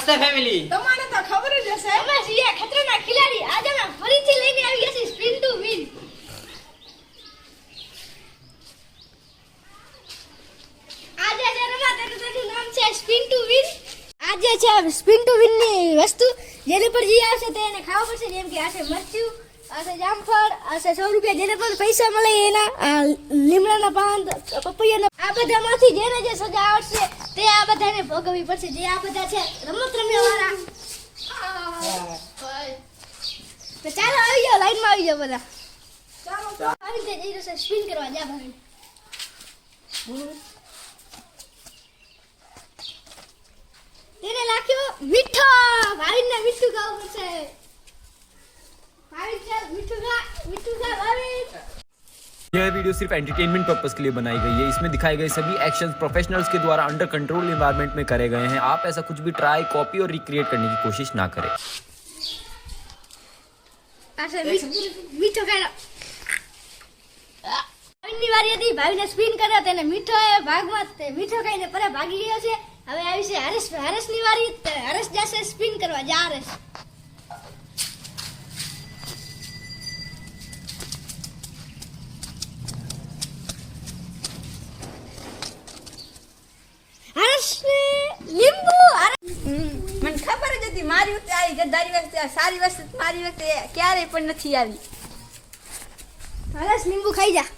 નમસ્તે ફેમિલી. તમને તો ખબર જ હશે અમે છીએ ખતરનાક ખિલાડી. આજે અમે ફરીથી લઈને આવી ગયા છીએ સ્પિન ટુ વિન. આજે જે રમત તેનું નામ છે સ્પિન ટુ વિન. આજે છે સ્પિન ટુ વિન ની વસ્તુ જેને પર જે આવશે તેને ખાવા પડશે. જેમ કે આ છે મરચું, આ છે જામફળ, આ છે 100 રૂપિયા જેને પર પૈસા મળે એના, લીમડાના પાન, પપૈયાના, આ બધામાંથી જેને જે સજા આવશે તે આ બધાને ભોગવવી પડશે. જે આ બધા છે રમત રમ્યા વાળા. તો ચાલો આવી જાઓ, લાઈનમાં આવી જાઓ બધા. ચાલો આવી રીતે જઈ રહેશે સ્પિન કરવા. જા ભાઈ તેને લાખ્યો મીઠો. ભાઈને મીઠું ખાવું પડશે. ભાઈ ચાલ મીઠું ખા ભાઈ. यह वीडियो सिर्फ एंटरटेनमेंट पर्पस के लिए बनाई गई है। इसमें दिखाए गए सभी एक्शंस प्रोफेशनल्स के द्वारा अंडर कंट्रोल एनवायरनमेंट में करे गए हैं। आप ऐसा कुछ भी ट्राई, कॉपी और रिक्रिएट करने की कोशिश ना करें। આશે મીઠો ખાય. ભાઈની વારી હતી. ભાઈને સ્પિન કર્યો તેને મીઠો એ ભાગમાં તે મીઠો ખાઈને પર ભાગી ગયો છે. હવે આવી છે હરેશની વારી. હરેશ જશે સ્પિન કરવા. જા હરેશ. લીંબુ. મને ખબર જ હતી મારી વખતે આવી ગદ્દારી વખતે સારી વસ્તુ મારી વખતે ક્યારેય પણ નથી આવી. હરેશ લીંબુ ખાઈ જા.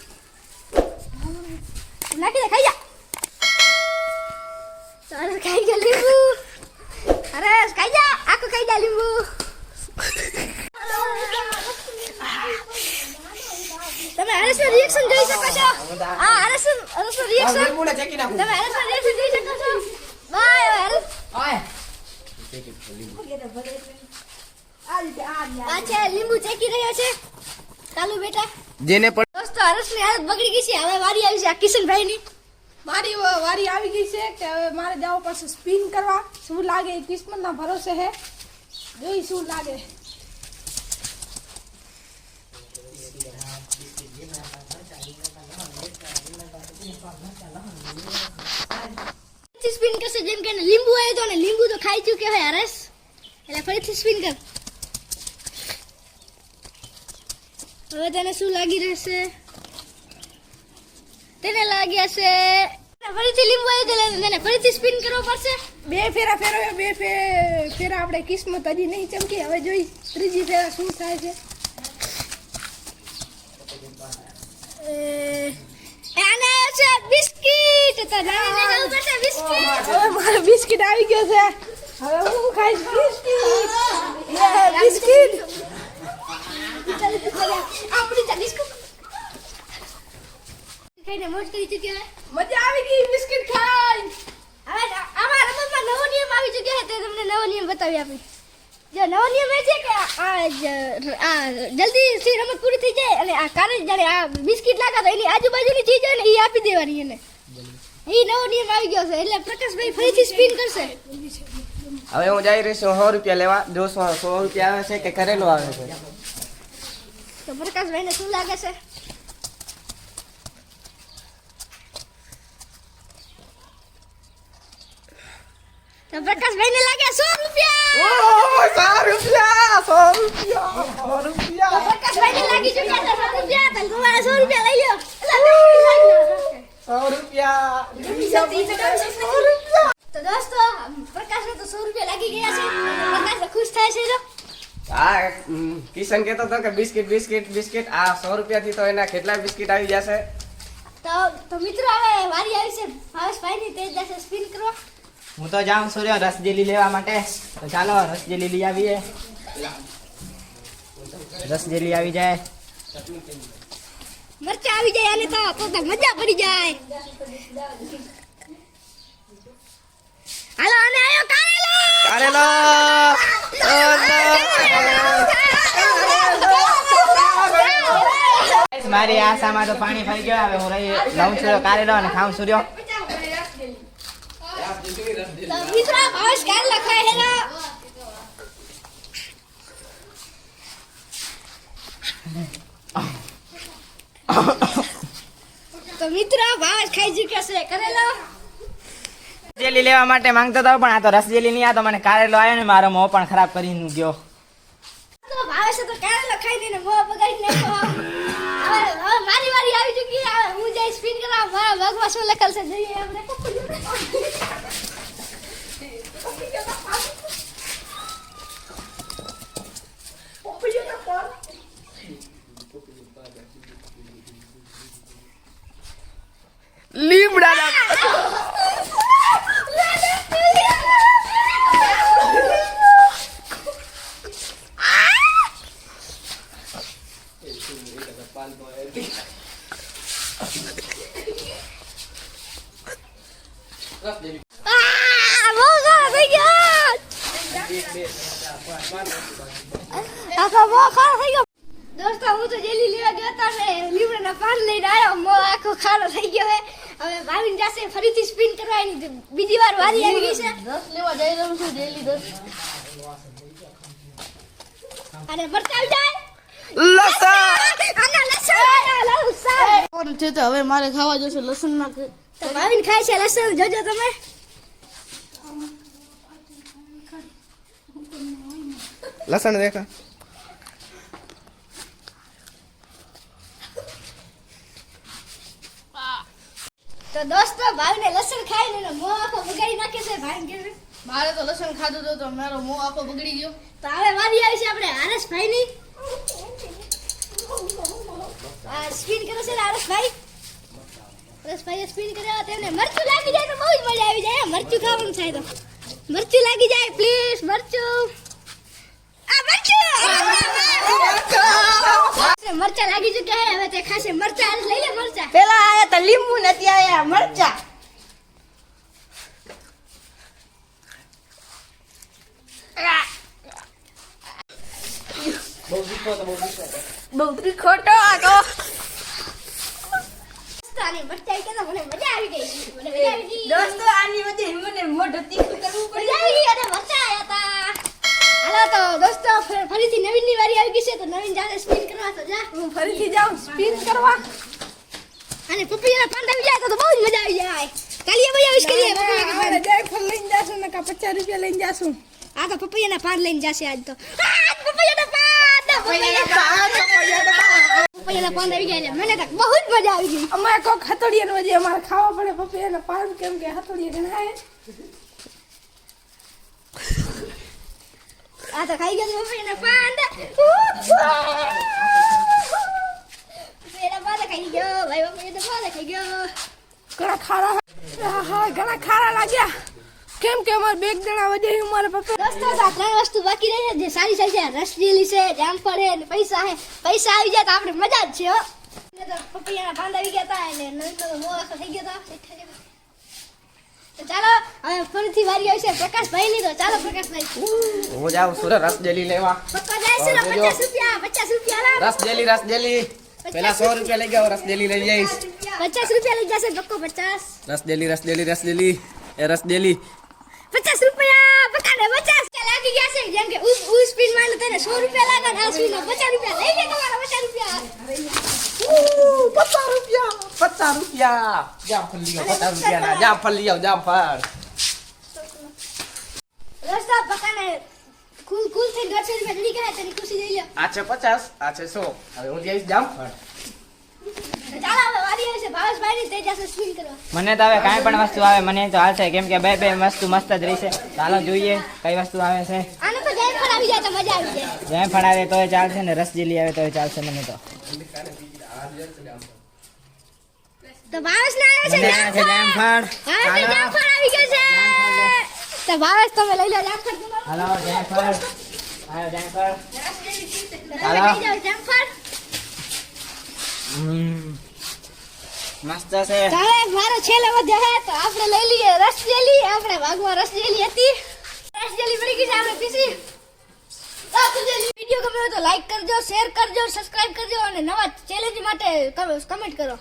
નાખી દે, ખાઈ જા. હરેશ ખાઈ ગયા લીંબુ. હરેશ ખાઈ જા, આખું ખાઈ જા લીંબુ. તમે હરેશનું રિએક્શન જોઈ શકો છો. આ હરેશનું રિએક્શન તમે હરેશનું રિએક્શન જોઈ શકો છો. બાય હરેશ. આ છે લીંબુ ચેકી રહ્યો છે કાલુ બેટા. જેને પણ દોસ્તો હરેશની હાલત બગડી ગઈ છે. હવે વારી આવી છે આ કિશનભાઈની. મારી વારી આવી ગઈ છે કે હવે મારે જવું પડશે સ્પિન કરવા. શું લાગે એ કિસ્મતના ભરોસે હે. જોઈ શું લાગે. સ્પિન કરશે. જેમ કે લીંબુ આવ્યો તો ને લીંબુ તો ખાઈ ચૂક્યો હોય હરેશ. એટલે ફરીથી સ્પિન કર. હવે તને શું લાગી રહેશે? તેને લાગ્યા છે ફરીથી લીંબુ આવ્યો તો તેને ફરીથી સ્પિન કરવો પડશે. બે ફેરા ફેરવ્યો. બે ફેરા આપણે કિસ્મત હજી નહીં ચમકી. હવે જોઈ ત્રીજી ફેરા શું થાય છે. આને આવ્યો છે બિસ્કિટ. તો નાની ખાવું પડશે બિસ્કિટ. હવે મારો બિસ્કિટ આવી ગયો છે. હવે હું ખાઈશ બિસ્કિટ. બિસ્કિટ આપણી ચા બિસ્કિટ ખાઈને મોજ કરી ચૂક્યો. મજા આવી ગઈ બિસ્કિટ ખાઈ. હવે આમાં રમતમાં નવો નિયમ આવી ચૂક્યો છે. તે તમને નવો નિયમ બતાવી આપી. જો નવો નિયમ એ છે કે આ જલ્દીથી રમત પૂરી થઈ જાય અને આ કારે જ્યારે આ બિસ્કિટ લાગે તો એની આજુબાજુની ચીજ હોય ને એ આપી દેવાની એને. એ નવો નિયમ આવી ગયો છે. એટલે પ્રકાશભાઈ ફરીથી સ્પિન કરશે. હવે હું જઈ રહી છું 100 રૂપિયા લેવા. જો 100 રૂપિયા આવે છે કે કરેલું આવે છે. તો પ્રકાશભાઈને શું લાગે છે? તો પ્રકાશભાઈને લાગે 100 રૂપિયા. 100 રૂપિયા. પ્રકાશભાઈને લાગી ચૂક્યા છે 100 રૂપિયા. તો તમારે 100 રૂપિયા લઈ લો. 100 રૂપિયા. તો દોસ્તો પ્રકાશને તો 100 રૂપિયા લાગી ગયા છે. પ્રકાશ ખુશ થાય છે. જો હા, કિશન કહેતો હતો કે બિસ્કિટ. આ 100 રૂપિયાથી તો એના કેટલા બિસ્કિટ આવી જશે. તો મિત્રો હવે વારી આવી છે ભાવેશભાઈની. તે જશે સ્પિન કરવા. હું તો જાઉં છું રસજેલી લેવા માટે. તો ચાલો રસજેલી લઈ આવીએ. રસજેલી આવી જાય. મરચા આવી જાય અને તો મજા પડી જાય. હાલો અને આયો કારેલો. મારી આશામાં તો પાણી ફરી ગયો. હવે હું લઉં છું કારેલો અને ખાઉં છું. તો મિત્રો ભાવેશ કારેલો ખાય હેલો. તો મિત્રો ભાવેશ ખાઈ ચૂક્યો છે કરેલો. રસજેલી લેવા માટે માંગતો હતો પણ આ તો રસજેલી નહીં, આ તો મને કારેલો આવ્યો ને મારો મોં પણ ખરાબ કરીને ગયો. તો ભાવે છે તો કારેલો ખાઈ દઈને મોં બગાડી નાખ્યો. હવે મારી વારી આવી ચૂકી છે. હવે હું જઈ સ્પિન કરવા. મારા ભગવા શું લખેલ છે જોઈએ આપણે. લીમડા દોસ્તો હું તો જેલી લેવા ગયો હતો ને લીમડાના પાન લઈને આવ્યો. મોં આખો ખારો થઈ ગયો હે. હવે ભાવિન જાશે ફરીથી સ્પિન કરવાની બીજી વાર વારી આવી ગઈ છે. 10 લેવા જઈ રહ્યો છું જેલી 10. અને મરચાં જાય કોણ છે તો હવે મારે ખાવા જોશે લસણ ના તો ભાવિન ખાય છે લસણ. જોજો તમે. લસણ દેખા તો દોસ્તો ભાવિને લસણ ખાઈને એનો મોં આખો બગાડી નાખે છે. ભાઈ કે છે મારે તો લસણ ખાધું તો મારો મોં આખો બગડી ગયો. તો હવે વારી આવી છે આપણે હરેશભાઈની. સ્પિન કરે છે હરેશભાઈ. હરેશભાઈએ સ્પિન કર્યા. તેમને મરચું લાગી જાય તો બહુ જ મજા આવી જાય. મરચું ખાવાનું થાય તો મરચું લાગી જાય પ્લીઝ. મરચું મરચા લાગી ચૂક્યા હે. હવે તે ખાશે મરચા. લઈ લે મરચા. પેલા આયા તો લીંબુ નથી આયા મરચા. બહુ તીખોટો આ તો. આની મરચાઈ કે તો મને મજા આવી ગઈ. મને મજા આવી ગઈ. દોસ્તો આની વચ્ચે મને મોઢું તીખું કરવું મજા આવી ગઈ અને મરચા આયા હતા. હાલો તો દોસ્તો ફરીથી નવીનની વારી આવી ગઈ છે. તો નવીન જાને સ્પિન કરવા. તો જા હું ફરીથી જાઉં સ્પિન કરવા. અને પપૈયાના પાંદ આવી જાય તો બહુ જ મજા આવી જાય. કાલિયા ભાઈ વિશ કરીએ પપૈયાના પાંદ. જાયફળ લઈને જાશું ને કા 50 રૂપિયા લઈને જાશું. આ તો પપૈયાના પાંદ લઈને જાશે આજ તો. પપૈયાના પાંદ આવી ગયા. મને તો બહુ જ મજા આવી ગઈ. અમારે કોક હથોડિયાનો વજે અમારે ખાવા પડે પપૈયાના પાન કેમ કે હથોડિયા ગણાય. આ તો ખાઈ ગયા પપૈયાના પાંદ. પપૈયાના પાંદ ખાઈ ગયો ભાઈ. પપૈયાના પાંદ ખાઈ ગયો. ઘણા ખારા હા ઘણા ખારા લાગ્યા. કેમ કે અમારે બે જણા વજે અમારે પપૈયા. દોસ્તો આ ત્રણ વસ્તુ બાકી રહી છે જે સારી સારી છે. રસજીલી છે, જામફળ છે અને પૈસા છે. પૈસા આવી જાય તો આપણે મજા જ છે હો. તો પપૈયાના પાંદ આવી ગયા હતા અને નંદનો મોં આખો થઈ ગયો હતો. તો ચાલો હવે ફરીથી વારી આવી છે પ્રકાશભાઈની. તો ચાલો પ્રકાશભાઈ. હું જાઉં છું રસજેલી લેવા. પપ્પા જાય છે ને 50 રૂપિયા લા. રસજેલી પેલા 100 રૂપિયા લઈ ગયો. રસજેલી લઈ જઈશ. 50 રૂપિયા લઈ જશે પક્કો. 50 રસજેલી 50 રૂપિયા પકાને 50 કે લાગી ગયા છે. જેમ કે ઉ સ્પિન માં તને 100 રૂપિયા લાગે ને આ સ્પિન 50 રૂપિયા લઈ લે. તમારા 50 રૂપિયા. 50 રૂપિયા જામફળ લઈ આવો. 50 રૂપિયા જામફળ લઈ આવો. જામફળ રસ્તા પકાને કુલ થી 150 રૂપિયા જડી ગયા. તેની ખુશી લઈ લો. આ છે 50, આ છે 100. હવે હું જઈશ જામફળ. ચાલો હવે વારી આવી છે ભાવેશભાઈની. તે જશે સ્પિન કરવા. મને તો હવે કાંઈ પણ વસ્તુ આવે મને તો હાલશે, કેમ કે બે વસ્તુ મસ્ત જ રહેશે. ચાલો જોઈએ કઈ વસ્તુ આવે છે. આને તો જાયફળ આવી જાય તો મજા આવી જાય. જાયફળ આવે તોય ચાલશે ને રસજેલી આવે તોય ચાલશે. મને તો તો ભાવેશ ના આવે છે મને આવે છે જાયફળ. ભાવેશ જાયફળ આવી ગયો છે. તો ભાવેશ તમે લઈ લો જાયફળ. હાલો જાયફળ. આવ્યો જાયફળ. તમે લઈ જાઓ જાયફળ. મસ્ત છે. તો હવે મારો છેલ્લો વધ્યો છે તો આપણે લઈ લઈએ રસજેલી. આપણે ભાગમાં રસજેલી હતી. રસજેલી પડી ગઈ છે આપણે પીસી. રસજેલી વિડિયો ગમ્યો હોય તો લાઈક કરજો, શેર કરજો, સબસ્ક્રાઇબ કરજો અને નવા ચેલેન્જ માટે કમેન્ટ કરો.